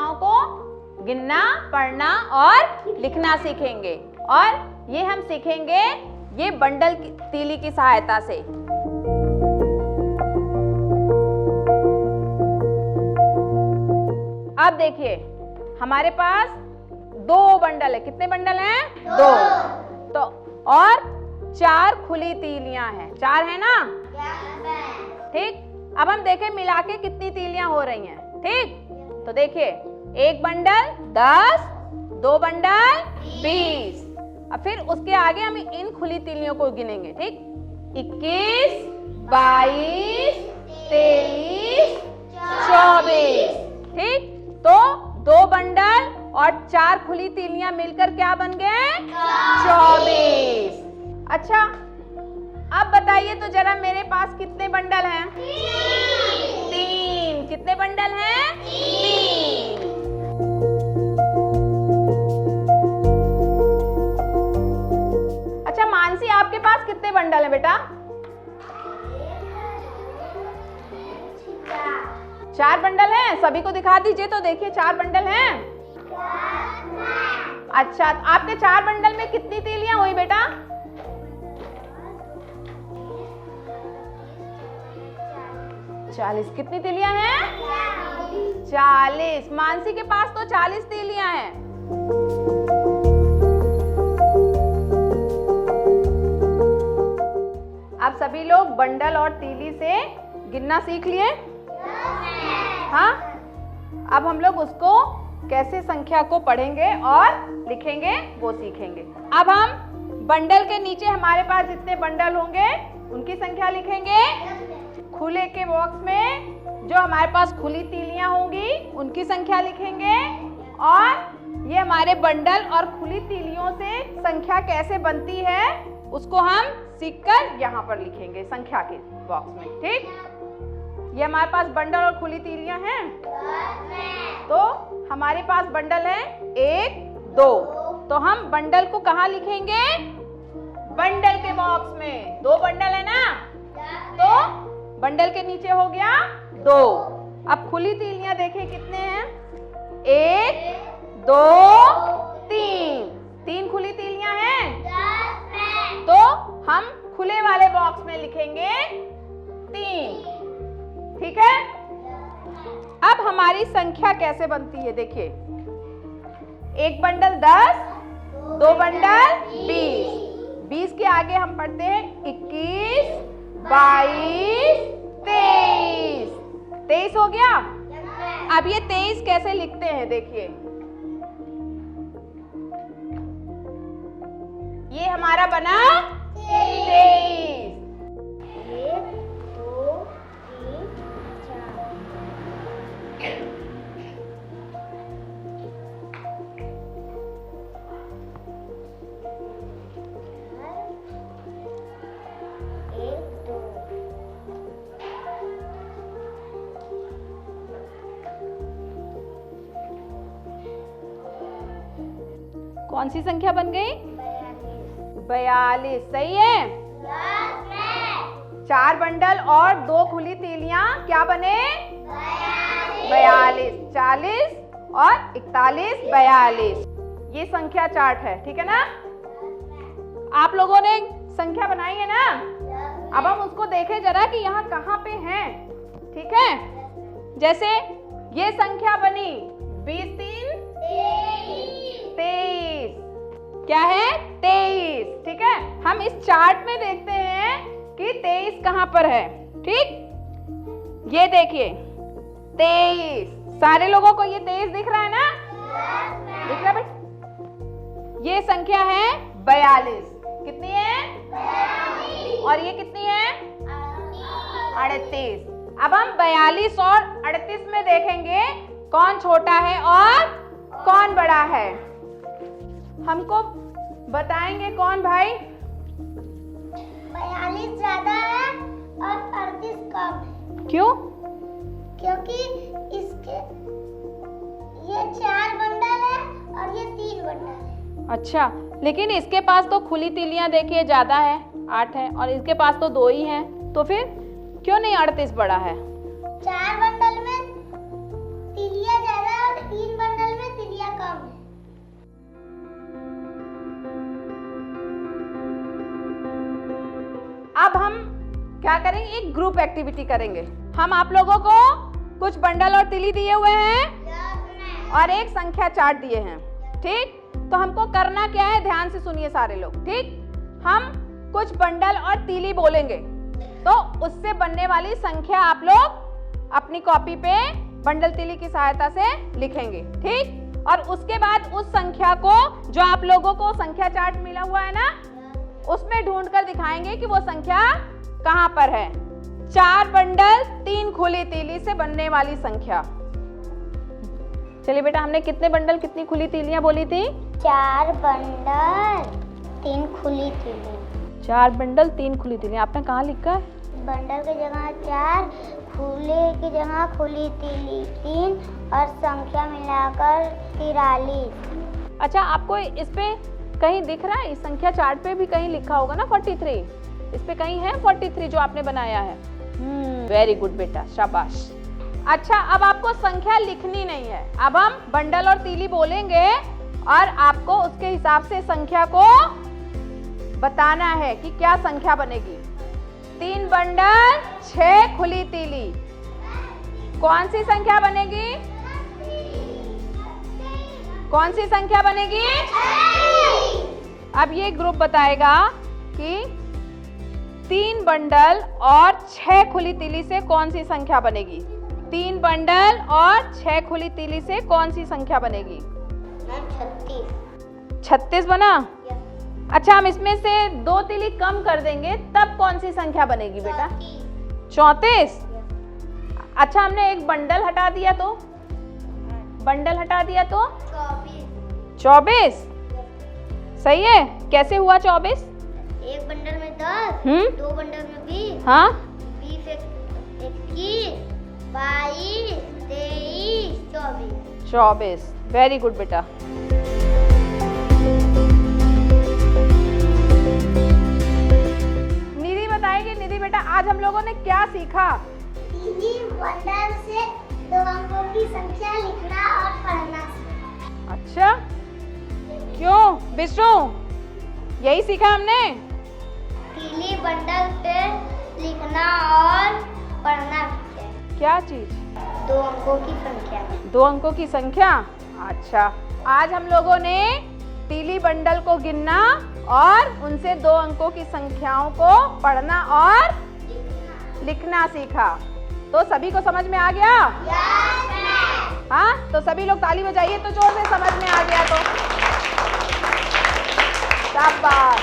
संख्याओं को गिनना, पढ़ना और लिखना सीखेंगे। और ये हम सीखेंगे ये बंडल की तीली की सहायता से। अब देखिए हमारे पास 2 बंडल है। कितने बंडल हैं? 2। तो और 4 खुली तीलियां हैं। 4 है ना? ठीक। अब हम देखें मिला के कितनी तीलियां हो रही हैं। ठीक। तो देखिए 1 बंडल 10, 2 बंडल 20। अब फिर उसके आगे हम इन खुली तीलियों को गिनेंगे। ठीक। 21, 22, 23, 24। ठीक। तो 2 बंडल और 4 खुली तीलियां मिलकर क्या बन गए? 24। अच्छा अब बताइए तो जरा मेरे पास कितने बंडल हैं? 3। कितने बंडल हैं? 3। अच्छा मानसी आपके पास कितने बंडल हैं बेटा? 4 बंडल हैं। सभी को दिखा दीजिए तो देखिए 4 बंडल हैं। अच्छा आपके 4 बंडल में कितनी तीलियां हुई बेटा? 40। कितनी तीलियां हैं? 40। मानसी के पास तो 40 तीलियां हैं। आप सभी लोग बंडल और तीली से गिनना सीख लिए? हाँ। अब हम लोग उसको कैसे संख्या को पढ़ेंगे और लिखेंगे वो सीखेंगे। अब हम बंडल के नीचे हमारे पास जितने बंडल होंगे उनकी संख्या लिखेंगे। खुले के बॉक्स में जो हमारे पास खुली तीलियां होंगी उनकी संख्या लिखेंगे। और ये हमारे बंडल और खुली तीलियों से संख्या कैसे बनती है उसको हम सीखकर यहाँ पर लिखेंगे संख्या के बॉक्स में। ठीक। ये हमारे पास बंडल और खुली तीलियां हैं। तो हमारे पास बंडल है 1, 2। तो हम बंडल को कहाँ लिखेंगे? बंडल के बॉक्स में। 2 बंडल है ना? तो बंडल के नीचे हो गया 2। अब खुली तीलियां देखें कितने हैं? 1, 2, 3। 3 खुली तीलियां हैं। तो हम खुले वाले बॉक्स में लिखेंगे 3। ठीक है। अब हमारी संख्या कैसे बनती है देखिए। 1 बंडल 10, 2 बंडल 20। 20 के आगे हम पढ़ते हैं 21, 22, 23। 23 हो गया। अब ये 23 कैसे लिखते हैं देखिए। ये हमारा बना 23। 1, 2, 3, 4। कौन सी संख्या बन गई? 42। सही है। 4 बंडल और 2 खुली तीलियां क्या बने? 42। 40 और 41, 42। ये संख्या चार्ट है। ठीक है ना? आप लोगों ने संख्या बनाई है ना? अब हम उसको देखें जरा कि यहाँ कहाँ पे हैं। ठीक है। जैसे ये संख्या बनी 20, 3, 23। क्या है? 23। ठीक है। हम इस चार्ट में देखते हैं कि 23 कहाँ पर है। ठीक। ये देखिए 23। सारे लोगों को ये 23 दिख रहा है ना? दिख रहा है भाई? ये संख्या है 42। कितनी है? 42। और ये कितनी है? 38। अब हम 42 और 38 में देखेंगे कौन छोटा है और कौन बड़ा है। हमको बताएंगे कौन भाई? 42 ज्यादा है और 38 कम है। क्यों? क्योंकि इसके ये 4 बंडल है और ये 3 बंडल है। अच्छा, लेकिन इसके पास तो खुली तीलियां देखिए ज्यादा है, 8 है, और इसके पास तो 2 ही हैं। तो फिर क्यों नहीं 38 बड़ा है? 4 बंडल में तीलियां ज्यादा और 3 करेंगे, एक ग्रुप एक्टिविटी करेंगे। हम आप लोगों को कुछ बंडल और तीली दिए हुए हैं और एक संख्या चार्ट दिए हैं, ठीक। तो हमको करना क्या है, ध्यान से सुनिए सारे लोग, ठीक। हम कुछ बंडल और तीली बोलेंगे, तो उससे बनने वाली संख्या आप लोग अपनी कॉपी पे बंडल तीली की सहायता से लिखेंगे, ठीक। और उसके बाद उस संख्या को, जो आप लोगों को संख्या चार्ट मिला हुआ है ना, उसमें ढूंढकर दिखाएंगे कि वो संख्या कहां पर है। 4 बंडल 3 खुली तीली से बनने वाली संख्या। चलिए बेटा, हमने कितने बंडल कितनी खुली तीलियां बोली थी? 4 बंडल 3 खुली तीली। 4 बंडल 3 खुली तीली। आपने कहाँ लिखा है? बंडल की जगह 4, खुले की जगह खुली तीली 3 और संख्या मिलाकर 43। अच्छा, आपको इस पे कहीं दिख रहा है? इस संख्या चार्ट पे भी कहीं लिखा होगा ना 43। इस पे कहीं है 43 जो आपने बनाया है? वेरी गुड बेटा, शाबाश। अच्छा, अब आपको संख्या लिखनी नहीं है। अब हम बंडल और तीली बोलेंगे और आपको उसके हिसाब से संख्या को बताना है कि क्या संख्या बनेगी। 3 बंडल 6 खुली तीली, कौन सी संख्या बनेगी? कौन सी संख्या बनेगी? अब ये ग्रुप बताएगा कि 3 बंडल और 6 खुली तीली से कौन सी संख्या बनेगी। 3 बंडल और 6 खुली तीली से कौन सी संख्या बनेगी? 36 बना? अच्छा, हम इसमें से 2 तीली कम कर देंगे, तब कौन सी संख्या बनेगी बेटा? 34। अच्छा, हमने एक बंडल हटा दिया तो? बंडल हटा दिया तो 24। सही है। कैसे हुआ 24? एक बंडल में 10, 2 बंडल में 20, हाँ, 20 21, 22, 23, 24। 24। वेरी गुड बेटा। निधि बताएगी। निधि बेटा, आज हम लोगों ने क्या सीखा? तीली बंडल से 2 अंकों की संख्या लिखना और पढ़ना। अच्छा, क्यों विष्णु, यही सीखा हमने? तीली बंडल पे लिखना और पढ़ना। क्या चीज? 2 अंकों की संख्या। 2 अंकों की संख्या। अच्छा, आज हम लोगों ने तीली बंडल को गिनना और उनसे 2 अंकों की संख्याओं को पढ़ना और लिखना सीखा। तो सभी को समझ में आ गया? हाँ, तो सभी लोग ताली बजाइए तो जोर से समझ में आ गया तो। शाबाश।